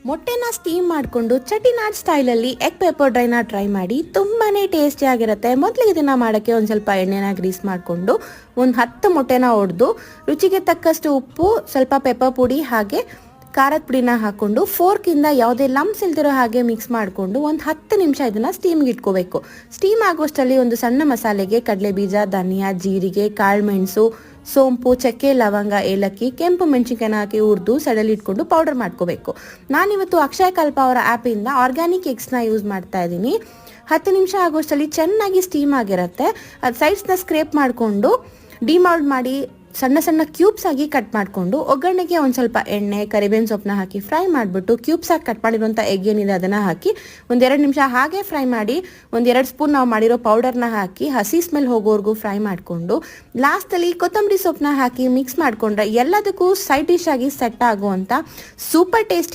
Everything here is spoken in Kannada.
ಮೊಟ್ಟೆನ ಸ್ಟೀಮ್ ಮಾಡಿಕೊಂಡು ಚಟಿನಾಡ್ ಸ್ಟೈಲಲ್ಲಿ ಎಗ್ ಪೆಪ್ಪರ್ ಡ್ರೈನ ಟ್ರೈ ಮಾಡಿ ತುಂಬಾ ಟೇಸ್ಟಿಯಾಗಿರುತ್ತೆ. ಮೊದಲಿಗೆ ಇದನ್ನು ಮಾಡೋಕ್ಕೆ ಒಂದು ಸ್ವಲ್ಪ ಎಣ್ಣೆನ ಗ್ರೀಸ್ ಮಾಡಿಕೊಂಡು ಒಂದು 10 ಮೊಟ್ಟೆನ ಒಡೆದು ರುಚಿಗೆ ತಕ್ಕಷ್ಟು ಉಪ್ಪು, ಸ್ವಲ್ಪ ಪೆಪ್ಪರ್ ಪುಡಿ ಹಾಗೆ ಖಾರದ ಪುಡಿನ ಹಾಕ್ಕೊಂಡು ಫೋರ್ಕಿಂದ ಯಾವುದೇ ಲಂಪ್ಸ್ ಇಲ್ದಿರೋ ಹಾಗೆ ಮಿಕ್ಸ್ ಮಾಡಿಕೊಂಡು ಒಂದು 10 ನಿಮಿಷ ಇದನ್ನು ಸ್ಟೀಮ್ಗೆ ಇಟ್ಕೋಬೇಕು. ಸ್ಟೀಮ್ ಆಗುವಷ್ಟರಲ್ಲಿ ಒಂದು ಸಣ್ಣ ಮಸಾಲೆಗೆ ಕಡಲೆ ಬೀಜ, ಧನಿಯಾ, ಜೀರಿಗೆ, ಕಾಳುಮೆಣಸು, ಸೋಂಪು, ಚಕ್ಕೆ, ಲವಂಗ, ಏಲಕ್ಕಿ, ಕೆಂಪು ಮೆಣಸಿನಕಾಯಿನ ಹಾಕಿ ಹುರಿದು ಸೈಡಲ್ಲಿ ಇಟ್ಕೊಂಡು ಪೌಡರ್ ಮಾಡ್ಕೋಬೇಕು. ನಾನಿವತ್ತು ಅಕ್ಷಯಕಲ್ಪ ಅವರ ಆ್ಯಪಿಂದ ಆರ್ಗ್ಯಾನಿಕ್ ಎಗ್ಸ್ನ ಯೂಸ್ ಮಾಡ್ತಾ ಇದ್ದೀನಿ. 10 ನಿಮಿಷ ಆಗೋಷ್ಟರಲ್ಲಿ ಚೆನ್ನಾಗಿ ಸ್ಟೀಮ್ ಆಗಿರುತ್ತೆ. ಅದು ಸೈಡ್ಸ್ನ ಸ್ಕ್ರೇಪ್ ಮಾಡಿಕೊಂಡು ಡಿಮೌಲ್ಡ್ ಮಾಡಿ ಸಣ್ಣ ಸಣ್ಣ ಕ್ಯೂಬ್ಸ್ ಆಗಿ ಕಟ್ ಮಾಡಿಕೊಂಡು ಒಗ್ಗರಣೆಗೆ ಒಂದು ಸ್ವಲ್ಪ ಎಣ್ಣೆ, ಕರಿಬೇವಿನ ಸೊಪ್ಪನ್ನ ಹಾಕಿ ಫ್ರೈ ಮಾಡಿಬಿಟ್ಟು ಕ್ಯೂಬ್ಸ್ ಆಗಿ ಕಟ್ ಮಾಡಿರುವಂಥ ಎಗ್ ಏನಿದೆ ಅದನ್ನು ಹಾಕಿ ಒಂದು 2 ನಿಮಿಷ ಹಾಗೆ ಫ್ರೈ ಮಾಡಿ ಒಂದು 2 ಸ್ಪೂನ್ ನಾವು ಮಾಡಿರೋ ಪೌಡರ್ನ ಹಾಕಿ ಹಸಿ ಸ್ಮೆಲ್ ಹೋಗೋವರೆಗೂ ಫ್ರೈ ಮಾಡಿಕೊಂಡು ಲಾಸ್ಟಲ್ಲಿ ಕೊತ್ತಂಬರಿ ಸೊಪ್ಪನ್ನ ಹಾಕಿ ಮಿಕ್ಸ್ ಮಾಡಿಕೊಂಡ್ರೆ ಎಲ್ಲದಕ್ಕೂ ಸೈಡ್ ಡಿಶ್ ಆಗಿ ಸೆಟ್ ಆಗುವಂಥ ಸೂಪರ್ ಟೇಸ್ಟಿ